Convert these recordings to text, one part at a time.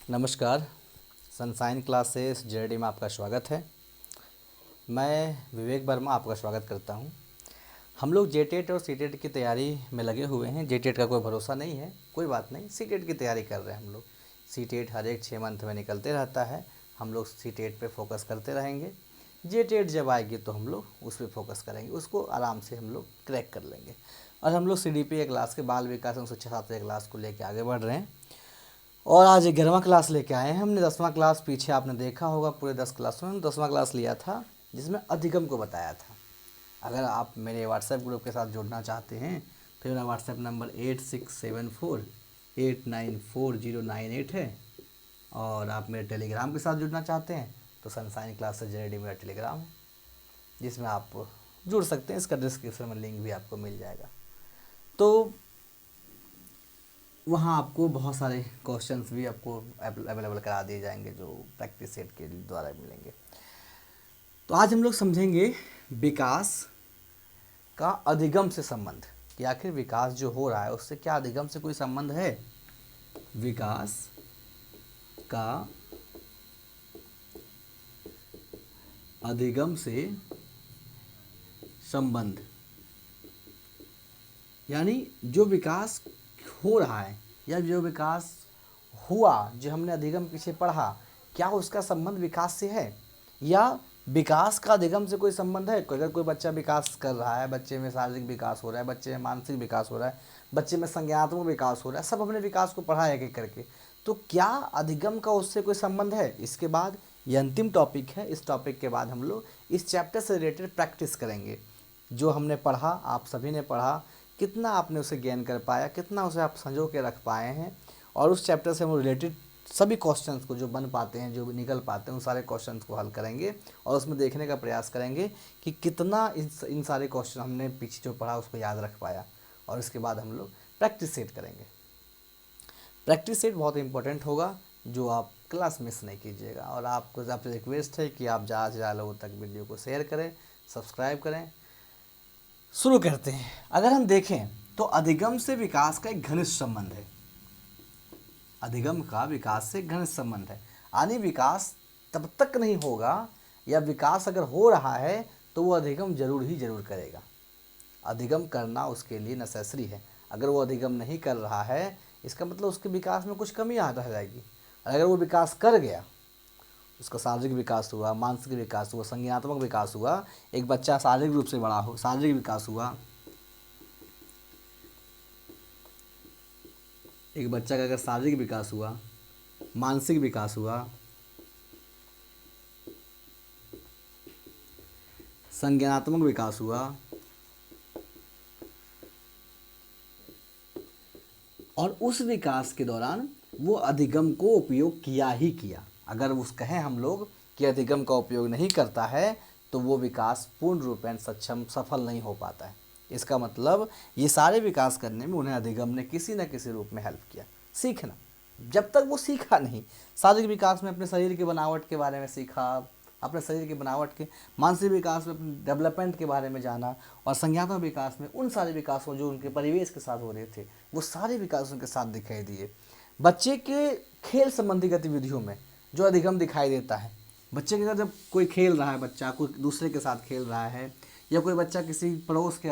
नमस्कार। Sunshine classes JD में आपका स्वागत है। मैं विवेक वर्मा आपका स्वागत करता हूं। हम लोग जेटेट और सीटेट की तैयारी में लगे हुए हैं। जेटेट का कोई भरोसा नहीं है, कोई बात नहीं, सीटेट की तैयारी कर रहे हैं हम लोग। सीटेट हर एक 6 मंथ में निकलते रहता है, हम लोग सीटेट पे फोकस करते रहेंगे। जेटेट जब आएगी तो हम लोग उस पर फोकस करेंगे, उसको आराम से हम लोग क्रैक कर लेंगे। और हम लोग CDPA क्लास के बाल विकास एवं शिक्षा शास्त्र क्लास को लेकर आगे बढ़ रहे हैं। और आज 11वां क्लास लेके आए हैं। हमने 10वां क्लास पीछे आपने देखा होगा, पूरे 10 क्लासों में 10वां क्लास लिया था जिसमें अधिगम को बताया था। अगर आप मेरे व्हाट्सएप ग्रुप के साथ जुड़ना चाहते हैं तो मेरा व्हाट्सएप नंबर 8674894098 है। और आप मेरे टेलीग्राम के साथ जुड़ना चाहते हैं तो सनशाइन क्लासेस JD मेरा टेलीग्राम है, जिसमें आप जुड़ सकते हैं। इसका डिस्क्रिप्शन में लिंक भी आपको मिल जाएगा। तो वहाँ आपको बहुत सारे क्वेश्चंस भी आपको अवेलेबल करा दिए जाएंगे जो प्रैक्टिस सेट के द्वारा मिलेंगे। तो आज हम लोग समझेंगे विकास का अधिगम से संबंध, कि आखिर विकास जो हो रहा है उससे क्या अधिगम से कोई संबंध है। विकास का अधिगम से संबंध, यानी जो विकास हो रहा है या जो विकास हुआ, जो हमने अधिगम पीछे पढ़ा, क्या उसका संबंध विकास से है या विकास का अधिगम से कोई संबंध है। अगर कोई बच्चा विकास कर रहा है, बच्चे में शारीरिक विकास हो रहा है, बच्चे में मानसिक विकास हो रहा है, बच्चे में संज्ञानात्मक विकास हो रहा है, सब हमने विकास को पढ़ा है एक एक करके, तो क्या अधिगम का उससे कोई संबंध है। इसके बाद ये अंतिम टॉपिक है। इस टॉपिक के बाद हम लोग इस चैप्टर से रिलेटेड प्रैक्टिस करेंगे। जो हमने पढ़ा, आप सभी ने पढ़ा, कितना आपने उसे गेन कर पाया, कितना उसे आप संजो के रख पाए हैं, और उस चैप्टर से हम रिलेटेड सभी क्वेश्चंस को जो बन पाते हैं, जो भी निकल पाते हैं, उन सारे क्वेश्चंस को हल करेंगे और उसमें देखने का प्रयास करेंगे कि कितना इन सारे क्वेश्चन हमने पीछे जो पढ़ा उसको याद रख पाया। और इसके बाद हम लोग प्रैक्टिस सेट करेंगे। प्रैक्टिस सेट बहुत इंपॉर्टेंट होगा, जो आप क्लास मिस नहीं कीजिएगा। और आपसे रिक्वेस्ट है कि आप ज़्यादा से ज़्यादा लोगों तक वीडियो को शेयर करें, सब्सक्राइब करें। शुरू करते हैं। अगर हम देखें तो अधिगम से विकास का एक घनिष्ठ संबंध है। अधिगम का विकास से घनिष्ठ संबंध है, यानी विकास तब तक नहीं होगा, या विकास अगर हो रहा है तो वो अधिगम जरूर करेगा। अधिगम करना उसके लिए नेसेसरी है। अगर वो अधिगम नहीं कर रहा है, इसका मतलब उसके विकास में कुछ कमी आ रह जाएगी। अगर वो विकास कर गया, उसका शारीरिक विकास हुआ, मानसिक विकास हुआ, संज्ञानात्मक विकास हुआ, एक बच्चा शारीरिक रूप से बड़ा हो, शारीरिक विकास हुआ, एक बच्चा का अगर शारीरिक विकास हुआ, मानसिक विकास हुआ, संज्ञानात्मक विकास हुआ, और उस विकास के दौरान वो अधिगम को उपयोग किया ही किया। अगर उस कहें हम लोग कि अधिगम का उपयोग नहीं करता है तो वो विकास पूर्ण रूपेण सफल नहीं हो पाता है। इसका मतलब ये सारे विकास करने में उन्हें अधिगम ने किसी न किसी रूप में हेल्प किया। सीखना, जब तक वो सीखा नहीं, शारीरिक विकास में अपने शरीर की बनावट के बारे में सीखा, अपने शरीर की बनावट के, मानसिक विकास में अपने डेवलपमेंट के बारे में जाना, और संज्ञानात्मक विकास में उन सारे विकासों जो उनके परिवेश के साथ हो रहे थे, वो सारे विकास उनके साथ दिखाई दिए। बच्चे के खेल संबंधी गतिविधियों में जो अधिगम दिखाई देता है, बच्चे के साथ जब कोई खेल रहा है, बच्चा कोई दूसरे के साथ खेल रहा है, या कोई बच्चा किसी पड़ोस के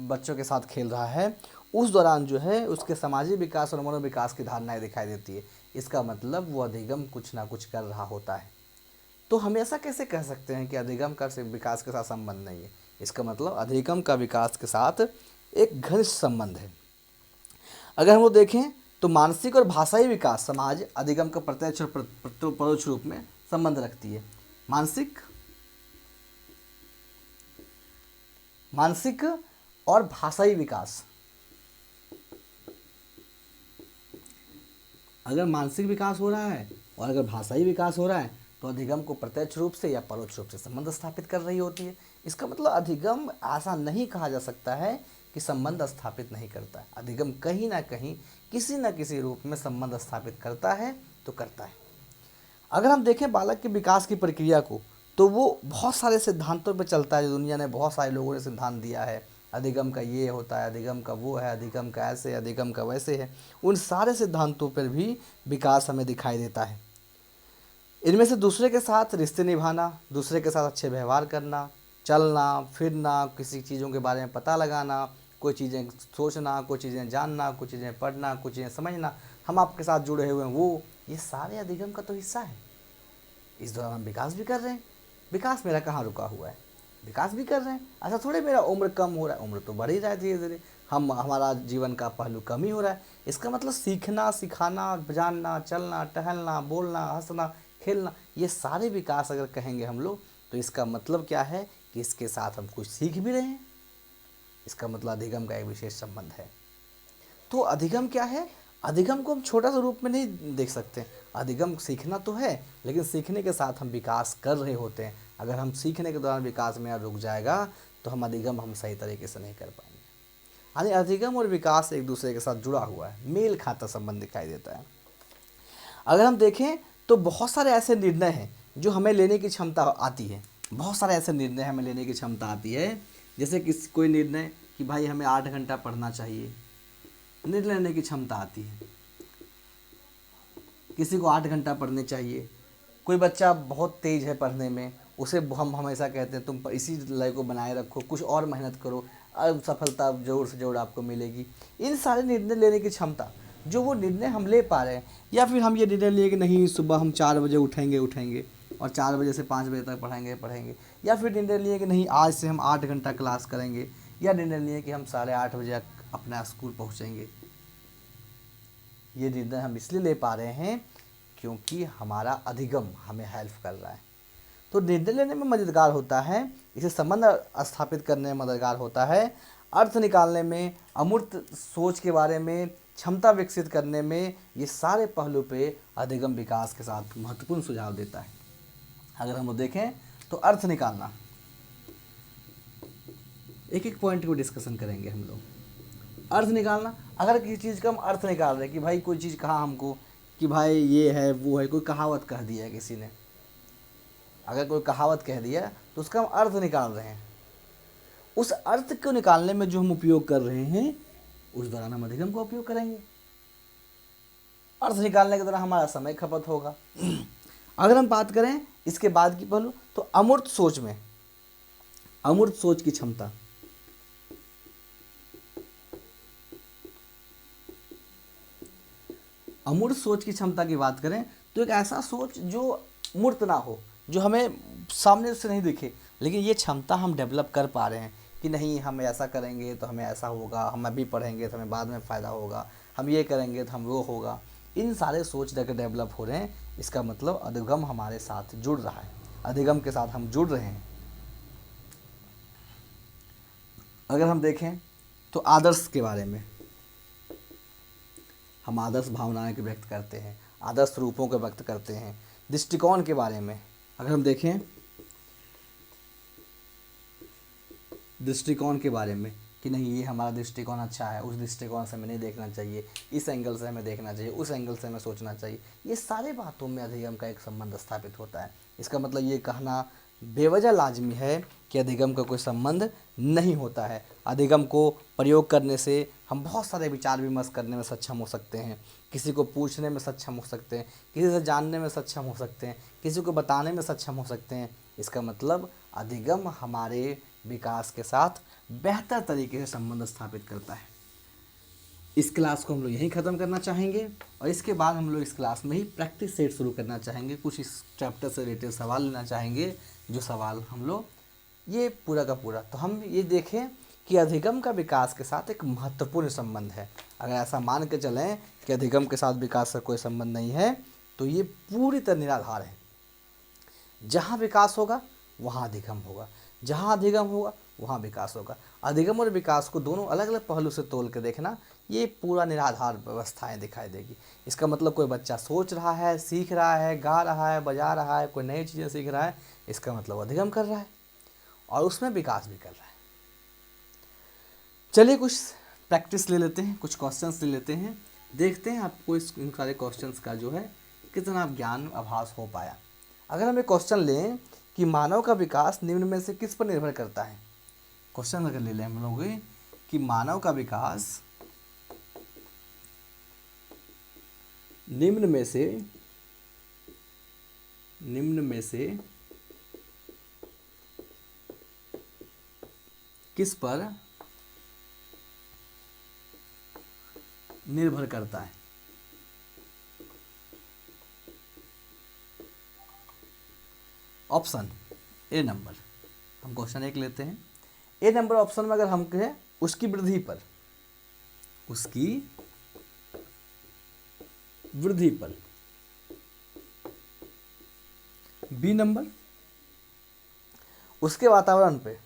बच्चों के साथ खेल रहा है, उस दौरान जो है उसके सामाजिक विकास और मनोविकास की धारणाएं दिखाई देती है। इसका मतलब वो अधिगम कुछ ना कुछ कर रहा होता है। तो हम ऐसा कैसे कह सकते हैं कि अधिगम का विकास के साथ संबंध नहीं है। इसका मतलब अधिगम का विकास के साथ एक घनिष्ठ संबंध है। अगर हम लोग देखें तो मानसिक और भाषाई विकास समाज अधिगम का प्रत्यक्ष और परोक्ष रूप में संबंध रखती है। मानसिक और भाषाई विकास, अगर मानसिक विकास हो रहा है और अगर भाषाई विकास हो रहा है तो अधिगम को प्रत्यक्ष रूप से या परोक्ष रूप से संबंध स्थापित कर रही होती है। इसका मतलब अधिगम ऐसा नहीं कहा जा सकता है कि संबंध स्थापित नहीं करता है। अधिगम कहीं ना कहीं किसी न किसी रूप में संबंध स्थापित करता है तो करता है। अगर हम देखें बालक के विकास की प्रक्रिया को, तो वो बहुत सारे सिद्धांतों पर चलता है। दुनिया ने बहुत सारे लोगों ने सिद्धांत दिया है, अधिगम का ये होता है, अधिगम का वो है, अधिगम का ऐसे, अधिगम का वैसे है। उन सारे सिद्धांतों पर भी विकास हमें दिखाई देता है। इनमें से दूसरे के साथ रिश्ते निभाना, दूसरे के साथ अच्छे व्यवहार करना, चलना फिरना, किसी चीज़ों के बारे में पता लगाना, कोई चीज़ें सोचना, कुछ चीज़ें जानना, कुछ चीज़ें पढ़ना, कुछ चीज़ें समझना, हम आपके साथ जुड़े हुए हैं वो, ये सारे अधिगम का तो हिस्सा है। इस दौरान हम विकास भी कर रहे हैं। विकास मेरा कहाँ रुका हुआ है, विकास भी कर रहे हैं। ऐसा थोड़े मेरा उम्र कम हो रहा है, उम्र तो बढ़ ही रहा है धीरे धीरे, हमारा जीवन का पहलू कम ही हो रहा है। इसका मतलब सीखना, सिखाना, जानना, चलना, टहलना, बोलना, हंसना, खेलना, ये सारे विकास अगर कहेंगे हम लोग, तो इसका मतलब क्या है कि इसके साथ हम कुछ सीख भी रहे हैं। इसका मतलब अधिगम का एक विशेष संबंध है। तो अधिगम क्या है? अधिगम को हम छोटा सा रूप में नहीं देख सकते। अधिगम सीखना तो है, लेकिन सीखने के साथ हम विकास कर रहे होते हैं। अगर हम सीखने के दौरान विकास में रुक जाएगा तो हम अधिगम हम सही तरीके से नहीं कर पाएंगे। यानी अधिगम और विकास एक दूसरे के साथ जुड़ा हुआ है, मेल खाता संबंध दिखाई देता है। अगर हम देखें तो बहुत सारे ऐसे निर्णय हैं जो हमें लेने की क्षमता आती है। बहुत सारे ऐसे निर्णय हमें लेने की क्षमता आती है, जैसे कोई निर्णय कि भाई हमें 8 घंटा पढ़ना चाहिए, निर्णय लेने की क्षमता आती है। किसी को 8 घंटा पढ़ने चाहिए। कोई बच्चा बहुत तेज है पढ़ने में, उसे हम हमेशा कहते हैं तुम इसी लय को बनाए रखो, कुछ और मेहनत करो, अब सफलता ज़रूर से ज़रूर आपको मिलेगी। इन सारे निर्णय लेने की क्षमता जो वो निर्णय हम ले पा रहे हैं, या फिर हम ये निर्णय लिए कि नहीं सुबह हम 4 बजे उठेंगे और 4 बजे से 5 बजे तक पढ़ेंगे, या फिर निर्णय लिए कि नहीं आज से हम 8 घंटा क्लास करेंगे, या निर्णय लिए कि हम 8:30 बजे अपना स्कूल पहुँचेंगे। ये निर्णय हम इसलिए ले पा रहे हैं क्योंकि हमारा अधिगम हमें हेल्प कर रहा है। तो निर्णय लेने में मददगार होता है, इसे संबंध स्थापित करने में मददगार होता है, अर्थ निकालने में, अमूर्त सोच के बारे में क्षमता विकसित करने में, ये सारे पहलू पे अधिगम विकास के साथ महत्वपूर्ण सुझाव देता है। अगर हम देखें तो अर्थ निकालना, एक एक पॉइंट को डिस्कशन करेंगे हम लोग। अर्थ निकालना, अगर किसी चीज़ का हम अर्थ निकाल रहे हैं कि भाई कोई चीज़ कहा हमको कि भाई ये है वो है, कोई कहावत कह दिया है किसी ने, अगर कोई कहावत कह दिया तो उसका हम अर्थ निकाल रहे हैं। उस अर्थ को निकालने में जो हम उपयोग कर रहे हैं उस दौरान हम अधिगम का उपयोग करेंगे। अर्थ निकालने के दौरान हमारा समय खपत होगा। अगर हम बात करें इसके बाद की पहलू, तो अमूर्त सोच में, अमूर्त सोच की क्षमता, अमूर्त सोच की क्षमता की बात करें तो एक ऐसा सोच जो मूर्त ना हो, जो हमें सामने से नहीं दिखे, लेकिन ये क्षमता हम डेवलप कर पा रहे हैं कि नहीं हम ऐसा करेंगे तो हमें ऐसा होगा, हम अभी पढ़ेंगे तो हमें बाद में फ़ायदा होगा, हम ये करेंगे तो हम वो होगा। इन सारे सोच अगर डेवलप हो रहे हैं, इसका मतलब अधिगम हमारे साथ जुड़ रहा है, अधिगम के साथ हम जुड़ रहे हैं। अगर हम देखें तो आदर्श के बारे में, हम आदर्श भावनाएं को व्यक्त करते हैं, आदर्श रूपों को व्यक्त करते हैं। दृष्टिकोण के बारे में अगर हम देखें, दृष्टिकोण के बारे में कि नहीं ये हमारा दृष्टिकोण अच्छा है, उस दृष्टिकोण से हमें नहीं देखना चाहिए, इस एंगल से हमें देखना चाहिए, उस एंगल से हमें सोचना चाहिए, ये सारे बातों में अधिगम का एक संबंध स्थापित होता है। इसका मतलब ये कहना बेवजह लाजमी है कि अधिगम का कोई संबंध नहीं होता है। अधिगम को प्रयोग करने से हम बहुत सारे विचार विमर्श करने में सक्षम हो सकते हैं, किसी को पूछने में सक्षम हो सकते हैं, किसी से जानने में सक्षम हो सकते हैं, किसी को बताने में सक्षम हो सकते हैं। इसका मतलब अधिगम हमारे विकास के साथ बेहतर तरीके से संबंध स्थापित करता है। इस क्लास को हम लोग यहीं ख़त्म करना चाहेंगे और इसके बाद हम लोग इस क्लास में ही प्रैक्टिस सेट शुरू करना चाहेंगे। कुछ इस चैप्टर से रिलेटेड सवाल लेना चाहेंगे, जो सवाल हम लोग ये पूरा का पूरा, तो हम ये देखें कि अधिगम का विकास के साथ एक महत्वपूर्ण संबंध है। अगर ऐसा मान के चलें कि अधिगम के साथ विकास का कोई संबंध नहीं है, तो ये पूरी तरह निराधार है। जहाँ विकास होगा वहाँ अधिगम होगा, जहाँ अधिगम होगा वहाँ विकास होगा। अधिगम और विकास को दोनों अलग अलग पहलू से तोल के देखना, ये पूरा निराधार व्यवस्थाएं दिखाई देगी। इसका मतलब कोई बच्चा सोच रहा है, सीख रहा है, गा रहा है, बजा रहा है, कोई नई चीज़ें सीख रहा है, इसका मतलब अधिगम कर रहा है और उसमें विकास भी कर रहा है। चलिए कुछ प्रैक्टिस ले लेते हैं, कुछ क्वेश्चंस ले लेते हैं, देखते हैं आपको इन सारे क्वेश्चंस का जो है कितना ज्ञान आभास हो पाया। अगर हम एक क्वेश्चन लें कि मानव का विकास निम्न में से किस पर निर्भर करता है, क्वेश्चन अगर ले लें हम लोग कि मानव का विकास निम्न में से किस पर निर्भर करता है। ऑप्शन ए नंबर, हम क्वेश्चन एक लेते हैं। ए नंबर ऑप्शन में अगर हम कहें उसकी वृद्धि पर, बी नंबर उसके वातावरण पे,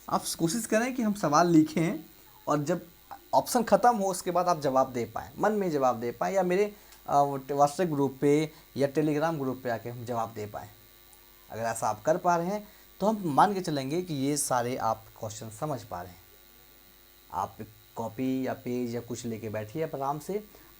आप कोशिश करें कि हम सवाल लिखें और जब ऑप्शन ख़त्म हो उसके बाद आप जवाब दे पाएँ, मन में जवाब दे पाएँ, या मेरे व्हाट्सएप ग्रुप पे या टेलीग्राम ग्रुप पे आके हम जवाब दे पाएँ। अगर ऐसा आप कर पा रहे हैं तो हम मान के चलेंगे कि ये सारे आप क्वेश्चन समझ पा रहे हैं। आप कॉपी या पेज या कुछ लेके बैठिए, आप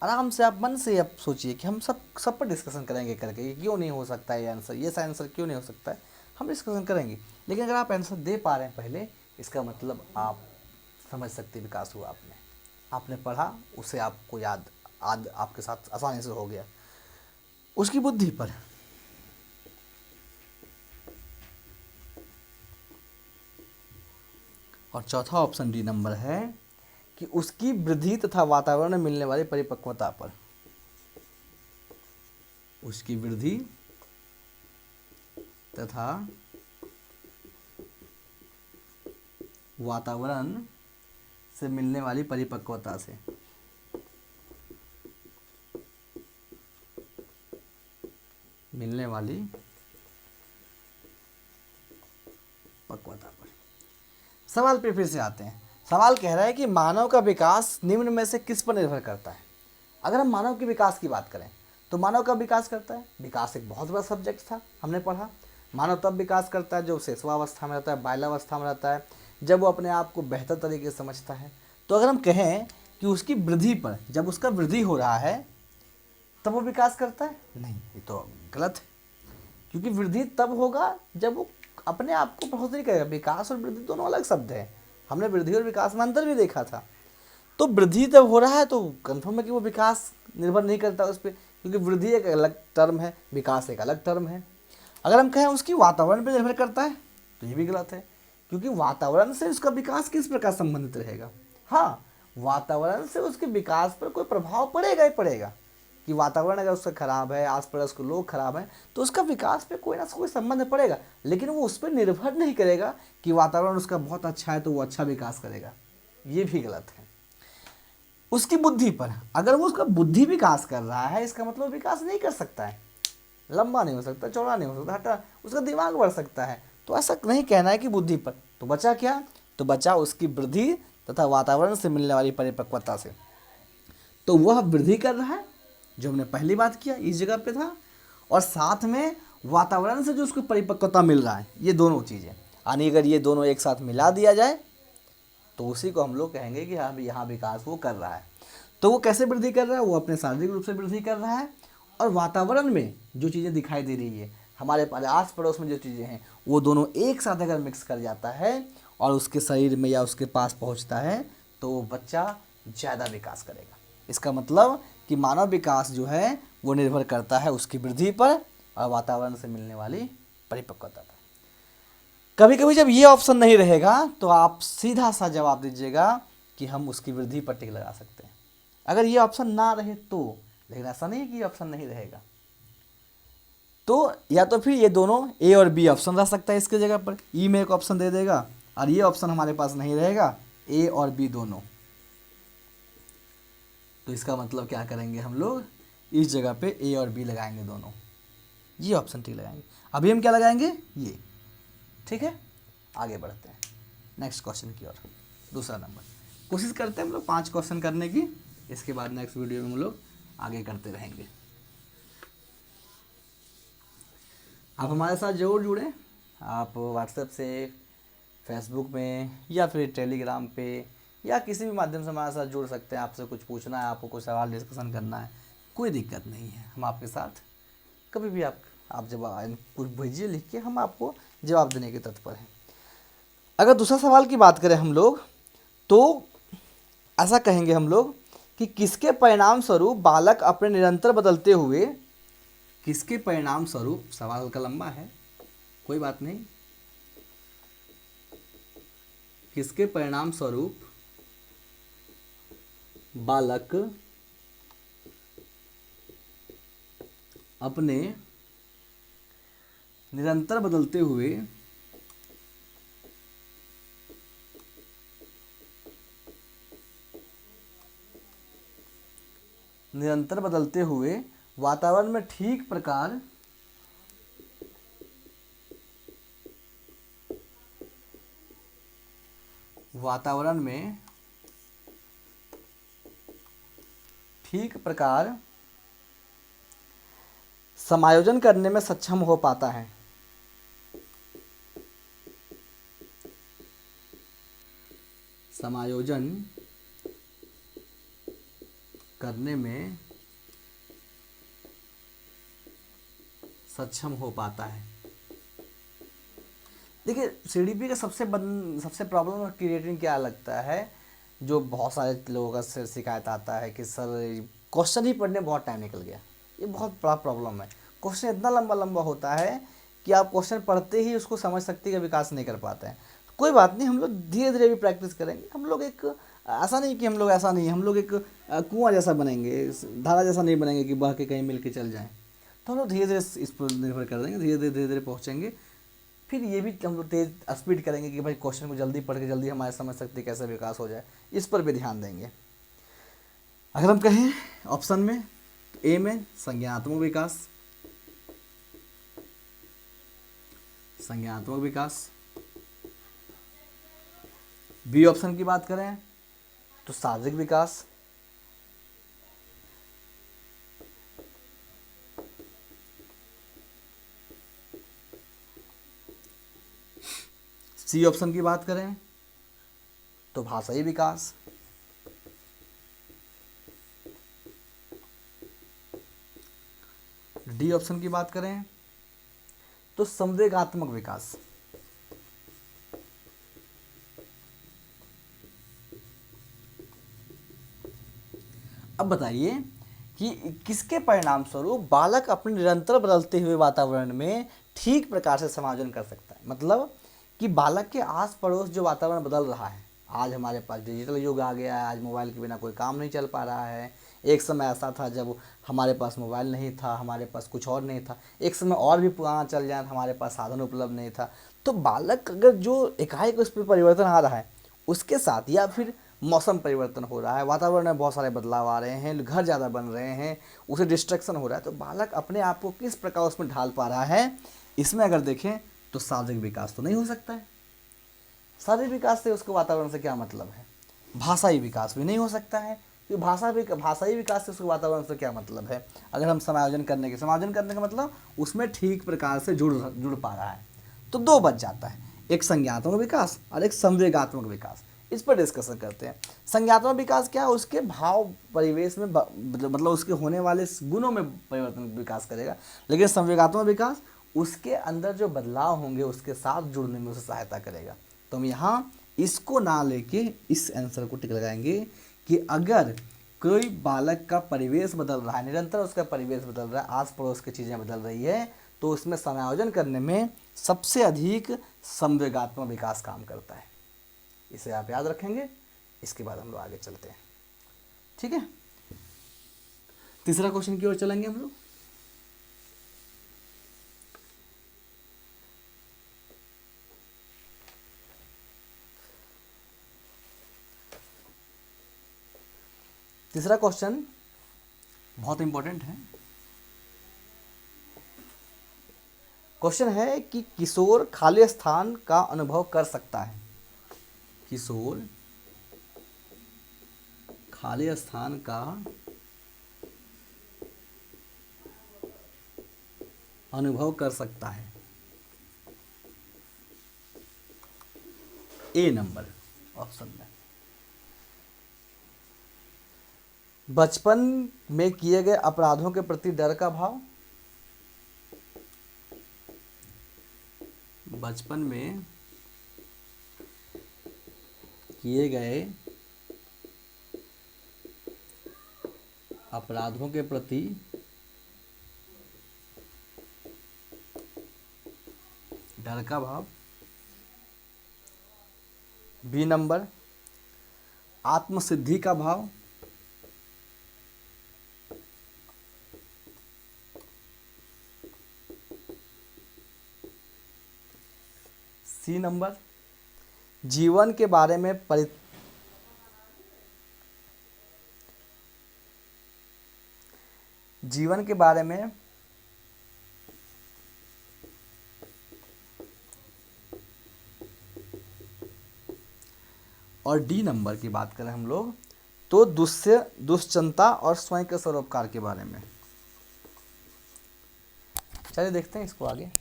आराम से आप मन से आप सोचिए कि हम सब पर डिस्कशन करेंगे करके, क्यों नहीं हो सकता है ये आंसर, ये सा आंसर क्यों नहीं हो सकता है, हम डिस्कशन करेंगे। लेकिन अगर आप आंसर दे पा रहे हैं पहले, इसका मतलब आप समझ सकते विकास हुआ आपने पढ़ा, उसे आपको याद आपके साथ आसानी से हो गया। उसकी बुद्धि पर, और चौथा ऑप्शन डी नंबर है कि उसकी वृद्धि तथा वातावरण में मिलने वाली परिपक्वता पर, उसकी वृद्धि तथा वातावरण से मिलने वाली परिपक्वता से, पक्वता पर। सवाल पे फिर से आते हैं। सवाल कह रहा है कि मानव का विकास निम्न में से किस पर निर्भर करता है। अगर हम मानव के विकास की बात करें तो मानव कब विकास करता है। विकास एक बहुत बड़ा सब्जेक्ट था, हमने पढ़ा। मानव तब विकास करता है जब शिशुअवस्था में रहता है, बाल्यावस्था में रहता है, जब वो अपने आप को बेहतर तरीके से समझता है। तो अगर हम कहें कि उसकी वृद्धि पर, जब उसका वृद्धि हो रहा है तब वो विकास करता है, नहीं, ये तो गलत है। क्योंकि वृद्धि तब होगा जब वो अपने आप को बढ़ोतरी नहीं करेगा। विकास और वृद्धि दोनों अलग शब्द हैं, हमने वृद्धि और विकास में अंतर भी देखा था। तो वृद्धि जब हो रहा है तो कन्फर्म है कि वो विकास निर्भर नहीं करता उस पर, क्योंकि वृद्धि एक अलग टर्म है, विकास एक अलग टर्म है। अगर हम कहें उसकी वातावरण पर निर्भर करता है तो ये भी गलत है, क्योंकि वातावरण से उसका विकास किस प्रकार संबंधित रहेगा। हाँ, वातावरण से उसके विकास पर कोई प्रभाव पड़ेगा ही पड़ेगा, कि वातावरण अगर उसका खराब है, आस पड़ोस के लोग खराब हैं, तो उसका विकास पे कोई ना कोई संबंध पड़ेगा। लेकिन वो उस पर निर्भर नहीं करेगा कि वातावरण उसका बहुत अच्छा है तो वो अच्छा विकास करेगा, ये भी गलत है। उसकी बुद्धि पर, अगर वो उसका बुद्धि विकास कर रहा है, इसका मतलब विकास नहीं कर सकता है, लंबा नहीं हो सकता, चौड़ा नहीं हो सकता, हटा उसका दिमाग बढ़ सकता है। तो ऐसा नहीं कहना है कि बुद्धि पर। तो बचा क्या, तो बचा उसकी वृद्धि तथा वातावरण से मिलने वाली परिपक्वता से। तो वह वृद्धि कर रहा है, जो हमने पहली बात किया इस जगह पे था, और साथ में वातावरण से जो उसको परिपक्वता मिल रहा है, ये दोनों चीज़ें, यानी अगर ये दोनों एक साथ मिला दिया जाए तो उसी को हम लोग कहेंगे कि हाँ, यहाँ विकास वो कर रहा है। तो वो कैसे वृद्धि कर रहा है, वो अपने शारीरिक रूप से वृद्धि कर रहा है, और वातावरण में जो चीज़ें दिखाई दे रही है, हमारे आस पड़ोस में जो चीज़ें हैं, वो दोनों एक साथ अगर मिक्स कर जाता है और उसके शरीर में या उसके पास पहुँचता है तो वो बच्चा ज़्यादा विकास करेगा। इसका मतलब कि मानव विकास जो है वो निर्भर करता है उसकी वृद्धि पर और वातावरण से मिलने वाली परिपक्वता पर। कभी कभी जब ये ऑप्शन नहीं रहेगा तो आप सीधा सा जवाब दीजिएगा कि हम उसकी वृद्धि पर टिक लगा सकते हैं, अगर ये ऑप्शन ना रहे तो। लेकिन ऐसा नहीं है कि ये ऑप्शन नहीं रहेगा। तो या तो फिर ये दोनों ए और बी ऑप्शन रह सकता है इसके जगह पर, ई में एक ऑप्शन दे देगा और ये ऑप्शन हमारे पास नहीं रहेगा, ए और बी दोनों। तो इसका मतलब क्या करेंगे हम लोग, इस जगह पे ए और बी लगाएंगे दोनों, ये ऑप्शन ठीक लगाएंगे। अभी हम क्या लगाएंगे, ये। ठीक है, आगे बढ़ते हैं नेक्स्ट क्वेश्चन की ओर। दूसरा नंबर कोशिश करते हैं हम लोग 5 क्वेश्चन करने की, इसके बाद नेक्स्ट वीडियो में हम लोग आगे करते रहेंगे। आप हमारे साथ ज़रूर जुड़ें, आप व्हाट्सएप से, फेसबुक में या फिर टेलीग्राम पे या किसी भी माध्यम से हमारे साथ जुड़ सकते हैं। आपसे कुछ पूछना है, आपको कुछ सवाल डिस्कशन करना है, कोई दिक्कत नहीं है, हम आपके साथ कभी भी आप जवाब कुछ भेजिए लिख के, हम आपको जवाब देने के तत्पर हैं। अगर दूसरा सवाल की बात करें हम लोग, तो ऐसा कहेंगे हम लोग कि किसके परिणाम स्वरूप बालक अपने निरंतर बदलते हुए, किसके परिणाम स्वरूप, सवाल हल्का लंबा है कोई बात नहीं, किसके परिणाम स्वरूप बालक अपने निरंतर बदलते हुए वातावरण में ठीक प्रकार समायोजन करने में सक्षम हो पाता है। समायोजन करने में सक्षम हो पाता है। देखिए सीडीपी का सबसे प्रॉब्लम क्रिएटिंग क्या लगता है, जो बहुत सारे लोगों का शिकायत आता है कि सर क्वेश्चन ही पढ़ने बहुत टाइम निकल गया। ये बहुत बड़ा प्रॉब्लम है। क्वेश्चन इतना लंबा लंबा होता है कि आप क्वेश्चन पढ़ते ही उसको समझ शक्ति का विकास नहीं कर पाते हैं। कोई बात नहीं, हम लोग धीरे धीरे भी प्रैक्टिस करेंगे। हम लोग एक ऐसा नहीं कि हम लोग ऐसा नहीं, हम लोग एक कुआं जैसा बनेंगे, धारा जैसा नहीं बनेंगे कि बह के कहीं मिल के चल जाएं। तो हम लोग धीरे धीरे इस पर निर्भर कर देंगे, धीरे धीरे पहुँचेंगे। फिर ये भी हम लोग तेज स्पीड करेंगे कि भाई क्वेश्चन को जल्दी पढ़ के जल्दी हमारे समझ सकते कैसे विकास हो जाए, इस पर भी ध्यान देंगे। अगर हम कहें ऑप्शन में, तो ए में संज्ञानात्मक विकास, बी ऑप्शन की बात करें तो सार्वजनिक विकास, सी ऑप्शन की बात करें तो भाषाई विकास, डी ऑप्शन की बात करें तो संवेगात्मक विकास। अब बताइए कि किसके परिणाम स्वरूप बालक अपने निरंतर बदलते हुए वातावरण में ठीक प्रकार से समायोजन कर सकता है। मतलब कि बालक के आस पड़ोस जो वातावरण बदल रहा है, आज हमारे पास डिजिटल युग आ गया है, आज मोबाइल के बिना कोई काम नहीं चल पा रहा है। एक समय ऐसा था जब हमारे पास मोबाइल नहीं था, हमारे पास कुछ और नहीं था। एक समय और भी पुराना चल जाए, हमारे पास साधन उपलब्ध नहीं था। तो बालक अगर जो एकाएक उस पर परिवर्तन आ रहा है, उसके साथ या फिर मौसम परिवर्तन हो रहा है, वातावरण में बहुत सारे बदलाव आ रहे हैं, घर ज़्यादा बन रहे हैं, उसे डिस्ट्रैक्शन हो रहा है, तो बालक अपने आप को किस प्रकार उसमें ढाल पा रहा है। इसमें अगर देखें तो सार्वजनिक विकास तो नहीं हो सकता है। शारीरिक विकास से उसको वातावरण से क्या मतलब है। भाषाई विकास भी नहीं हो सकता है, क्योंकि भाषाई विकास से उसको वातावरण से क्या मतलब है। अगर हम समायोजन करने का मतलब उसमें ठीक प्रकार से जुड़ पा रहा है। तो दो बच जाता है, एक संज्ञानात्मक विकास और एक संवेगात्मक विकास। इस पर डिस्कशन करते हैं। संज्ञानात्मक विकास क्या है, उसके भाव परिवेश में मतलब उसके होने वाले गुणों में परिवर्तन विकास करेगा। लेकिन संवेगात्मक विकास उसके अंदर जो बदलाव होंगे उसके साथ जुड़ने में उसे सहायता करेगा। तो हम यहाँ इसको ना लेके इस आंसर को टिक लगाएंगे कि अगर कोई बालक का परिवेश बदल रहा है, निरंतर उसका परिवेश बदल रहा है, आस पड़ोस की चीज़ें बदल रही है, तो उसमें समायोजन करने में सबसे अधिक संवेगात्मक विकास काम करता है। इसे आप याद रखेंगे। इसके बाद हम लोग आगे चलते हैं, ठीक है। तीसरा क्वेश्चन की ओर चलेंगे हम लोग। तीसरा क्वेश्चन बहुत इंपॉर्टेंट है। क्वेश्चन है कि किशोर खाली स्थान का अनुभव कर सकता है। किशोर खाली स्थान का अनुभव कर सकता है। ए नंबर ऑप्शन में। बचपन में किए गए अपराधों के प्रति डर का भाव। बचपन में किए गए अपराधों के प्रति डर का भाव। बी नंबर, आत्मसिद्धि का भाव। सी नंबर, जीवन के बारे में जीवन के बारे में और डी नंबर की बात करें हम लोग तो दुश्चिंता और स्वयं के सरोपकार के बारे में। चलिए देखते हैं इसको आगे।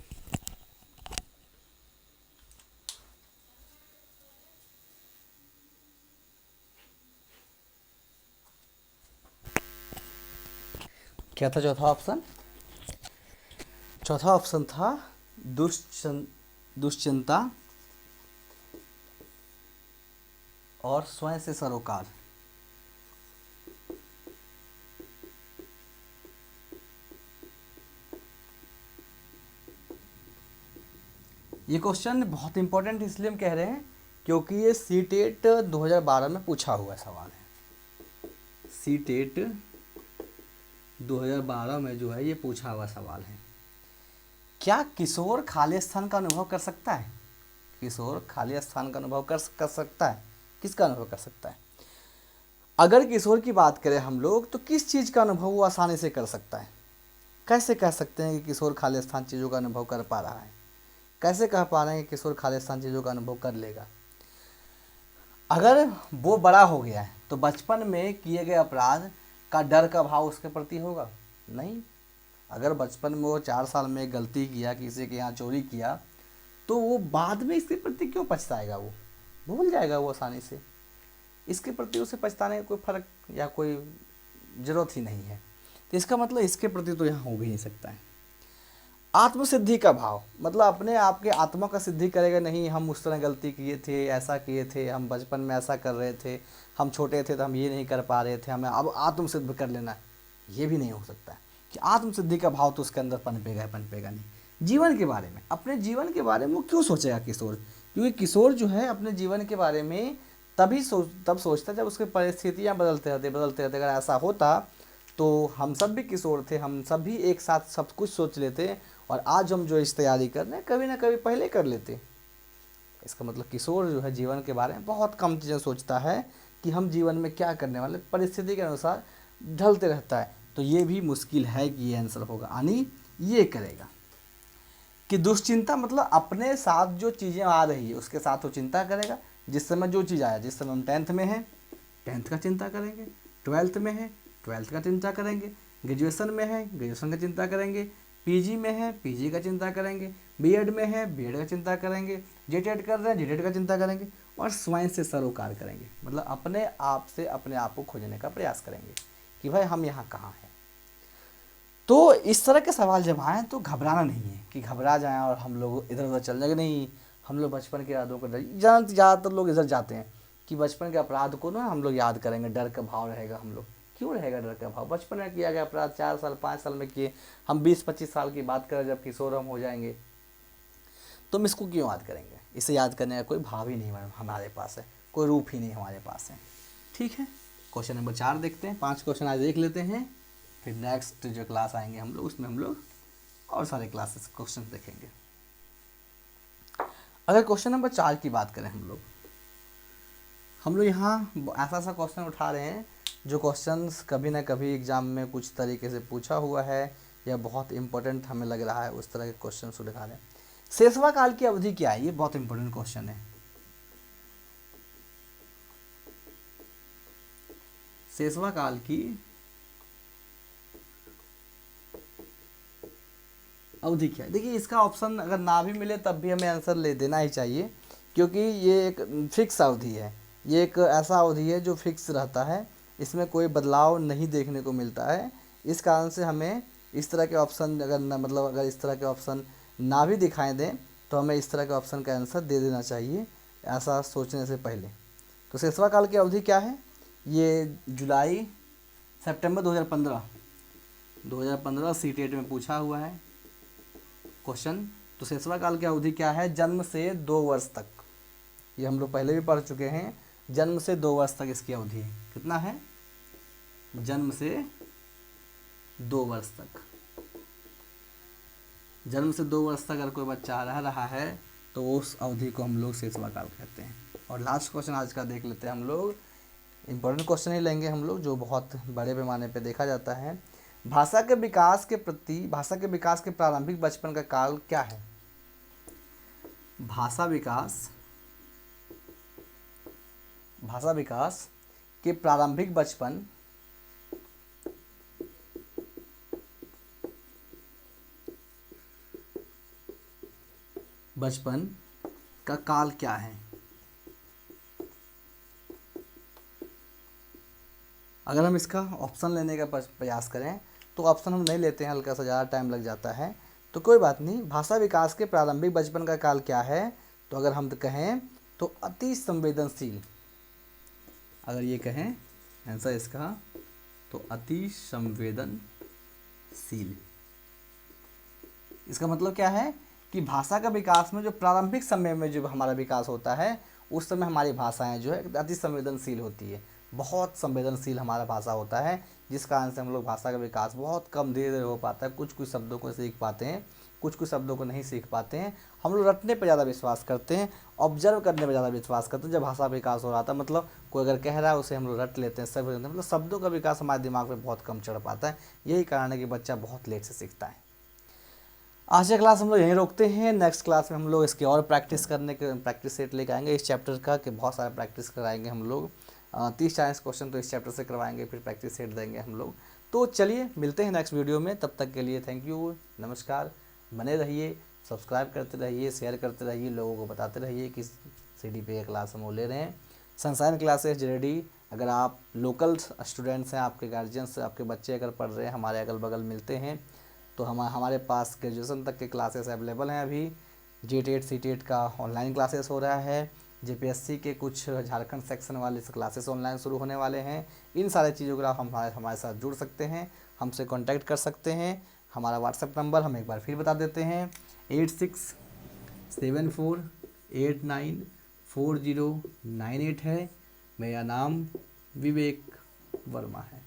क्या था चौथा ऑप्शन? चौथा ऑप्शन था दुश्चिंता और स्वयं से सरोकार। ये क्वेश्चन बहुत इंपॉर्टेंट इसलिए हम कह रहे हैं क्योंकि ये सीटेट 2012 में पूछा हुआ सवाल है। सीटेट 2012 में जो है ये पूछा हुआ सवाल है। क्या किशोर खाली स्थान का अनुभव कर सकता है? किशोर खाली स्थान का अनुभव कर सकता है? किसका अनुभव कर सकता है? अगर किशोर की बात करें हम लोग तो किस चीज़ का अनुभव वो आसानी से कर सकता है? कैसे कह सकते हैं कि किशोर खाली स्थान चीज़ों का अनुभव कर पा रहा है? कैसे कह पा रहे हैं कि किशोर खाली स्थान चीज़ों का अनुभव कर लेगा? अगर वो बड़ा हो गया है तो बचपन में किए गए अपराध का डर का भाव उसके प्रति होगा? नहीं। अगर बचपन में वो 4 साल में गलती किया, किसी के यहाँ चोरी किया, तो वो बाद में इसके प्रति क्यों पछताएगा? वो भूल जाएगा वो आसानी से। इसके प्रति उसे पछताने का कोई फर्क या कोई ज़रूरत ही नहीं है। तो इसका मतलब इसके प्रति तो यहाँ हो भी नहीं सकता है। आत्मसिद्धि का भाव मतलब अपने आप के आत्मा का सिद्धि करेगा, नहीं हम उस तरह गलती किए थे, ऐसा किए थे, हम बचपन में ऐसा कर रहे थे, हम छोटे थे तो हम ये नहीं कर पा रहे थे, हमें अब आत्मसिद्ध कर लेना है, ये भी नहीं हो सकता है कि आत्मसिद्धि का भाव तो उसके अंदर पनपेगा नहीं। जीवन के बारे में, अपने जीवन के बारे में वो क्यों सोचेगा किशोर? क्योंकि किशोर जो है अपने जीवन के बारे में तब सोचता जब उसकी परिस्थितियाँ बदलते रहते। अगर ऐसा होता तो हम सब भी किशोर थे, हम सब भी एक साथ सब कुछ सोच लेते और आज हम जो इस तैयारी कर रहे हैं कभी ना कभी पहले कर लेते। इसका मतलब किशोर जो है जीवन के बारे में बहुत कम चीज़ें सोचता है कि हम जीवन में क्या करने वाले, परिस्थिति के अनुसार ढलते रहता है। तो ये भी मुश्किल है कि ये आंसर होगा, यानी ये करेगा कि दुश्चिंता मतलब अपने साथ जो चीज़ें आ रही है उसके साथ वो चिंता करेगा। जिस समय जो चीज़ आया, जिस समय हम 10th में हैं 10th का चिंता करेंगे, 12th में है 12th का चिंता करेंगे, ग्रेजुएशन में है ग्रेजुएशन का चिंता करेंगे, पीजी में है पीजी का चिंता करेंगे, बीएड में है बीएड का चिंता करेंगे, जेटेड कर रहे हैं जेटेड का चिंता करेंगे और स्वयं से सरोकार करेंगे। मतलब अपने आप से अपने आप को खोजने का प्रयास करेंगे कि भाई हम यहाँ कहाँ हैं। तो इस तरह के सवाल जब आएँ तो घबराना नहीं है कि घबरा जाएं और हम लोग इधर उधर चल जाएंगे। नहीं, हम लोग बचपन के यादों को ज़्यादातर लोग इधर जाते हैं कि बचपन के अपराध को ना हम लोग याद करेंगे, डर का भाव रहेगा। हम लोग क्यों रहेगा डर का भाव? बचपन में किया गया अपराध 4 साल 5 साल में किए, हम 20-25 साल की बात करें जब किशोर हम हो जाएंगे तो हम इसको क्यों याद करेंगे? इसे याद करने का कोई भाव ही नहीं हमारे पास है, कोई रूप ही नहीं हमारे पास है। ठीक है, क्वेश्चन नंबर 4 देखते हैं। 5 क्वेश्चन आज देख लेते हैं, फिर नेक्स्ट जो क्लास आएंगे हम लोग उसमें हम लोग और सारे क्लासेस क्वेश्चन देखेंगे। अगर क्वेश्चन नंबर 4 की बात करें हम लोग यहाँ ऐसा क्वेश्चन उठा रहे हैं जो क्वेश्चंस कभी ना कभी एग्जाम में कुछ तरीके से पूछा हुआ है या बहुत इंपॉर्टेंट हमें लग रहा है, उस तरह के क्वेश्चन उठा रहे हैं। शेषवा काल की अवधि क्या है? ये बहुत इंपॉर्टेंट क्वेश्चन है। शेषवा काल की अवधि क्या है? देखिए, इसका ऑप्शन अगर ना भी मिले तब भी हमें आंसर ले देना ही चाहिए क्योंकि ये एक फिक्स अवधि है। ये एक ऐसा अवधि है जो फिक्स रहता है इसमें कोई बदलाव नहीं देखने को मिलता है। इस कारण से हमें इस तरह के ऑप्शन अगर न मतलब अगर इस तरह के ऑप्शन ना भी दिखाई दें तो हमें इस तरह के ऑप्शन का आंसर दे देना चाहिए, ऐसा सोचने से पहले। तो सेसवा काल की अवधि क्या है? ये जुलाई सितंबर 2015 सीटेट में पूछा हुआ है क्वेश्चन। तो सेसवा काल की अवधि क्या है? जन्म से 2 वर्ष तक। ये हम लोग पहले भी पढ़ चुके हैं। जन्म से 2 वर्ष तक इसकी अवधि है। कितना है? जन्म से 2 वर्ष तक। जन्म से 2 वर्ष तक अगर कोई बच्चा रह रहा है तो उस अवधि को हम लोग सेसवा काल कहते हैं। और लास्ट क्वेश्चन आज का देख लेते हैं हम लोग। इम्पोर्टेंट क्वेश्चन ही लेंगे हम लोग, जो बहुत बड़े पैमाने पे देखा जाता है। भाषा के विकास के प्रारंभिक बचपन का काल क्या है? भाषा विकास के प्रारंभिक बचपन का काल क्या है? अगर हम इसका ऑप्शन लेने का प्रयास करें तो ऑप्शन हम नहीं लेते हैं, हल्का सा ज़्यादा टाइम लग जाता है, तो कोई बात नहीं। भाषा विकास के प्रारंभिक बचपन का काल क्या है? तो अगर हम कहें तो अति संवेदनशील। अगर ये कहें आंसर इसका तो अति संवेदनशील। इसका मतलब क्या है कि भाषा का विकास में जो प्रारंभिक समय में जो हमारा विकास होता है उस समय हमारी भाषाएं जो है अति संवेदनशील होती है। बहुत संवेदनशील हमारा भाषा होता है, जिस कारण से हम लोग भाषा का विकास बहुत कम धीरे धीरे हो पाता है। कुछ कुछ शब्दों को सीख पाते हैं, कुछ कुछ शब्दों को नहीं सीख पाते हैं। हम लोग रटने पर ज़्यादा विश्वास करते हैं, ऑब्जर्व करने पर ज़्यादा विश्वास करते हैं। जब भाषा विकास हो रहा था मतलब कोई अगर कह रहा है उसे हम लोग रट लेते हैं, सब मतलब शब्दों का विकास हमारे दिमाग में बहुत कम चढ़ पाता है। यही कारण है कि बच्चा बहुत लेट से सीखता है। आज का क्लास हम लोग यहीं रोकते हैं। नेक्स्ट क्लास में हम लोग इसकी और प्रैक्टिस सेट लेके आएंगे इस चैप्टर का, कि बहुत सारा प्रैक्टिस कराएंगे हम लोग। 30-40 क्वेश्चन तो इस चैप्टर से करवाएंगे, फिर प्रैक्टिस सेट देंगे हम लोग। तो चलिए मिलते हैं नेक्स्ट वीडियो में, तब तक के लिए थैंक यू, नमस्कार। बने रहिए, सब्सक्राइब करते रहिए, शेयर करते रहिए, लोगों को बताते रहिए कि CDPA क्लास हम वो ले रहे हैं। Sunshine classes ready. अगर आप लोकल स्टूडेंट्स हैं, आपके गार्जियंस, आपके बच्चे अगर पढ़ रहे हैं, हमारे अगल बगल मिलते हैं, तो हमारे पास ग्रेजुएशन तक के क्लासेस अवेलेबल हैं। अभी GTET CTET का ऑनलाइन क्लासेस हो रहा है। JPSC के कुछ झारखंड सेक्शन वाले क्लासेस ऑनलाइन शुरू होने वाले हैं। इन सारी चीज़ों को आप हमारे साथ जुड़ सकते हैं, हमसे कांटेक्ट कर सकते हैं। हमारा व्हाट्सएप नंबर हम एक बार फिर बता देते हैं, 8674894098 है। मेरा नाम विवेक वर्मा है।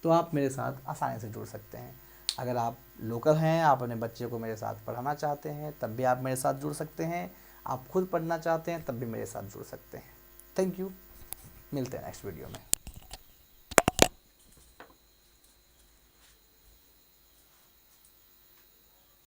तो आप मेरे साथ आसानी से जुड़ सकते हैं। अगर आप लोकल हैं, आप अपने बच्चे को मेरे साथ पढ़ाना चाहते हैं, तब भी आप मेरे साथ जुड़ सकते हैं। आप खुद पढ़ना चाहते हैं तब भी मेरे साथ जुड़ सकते हैं। थैंक यू, मिलते हैं नेक्स्ट वीडियो में।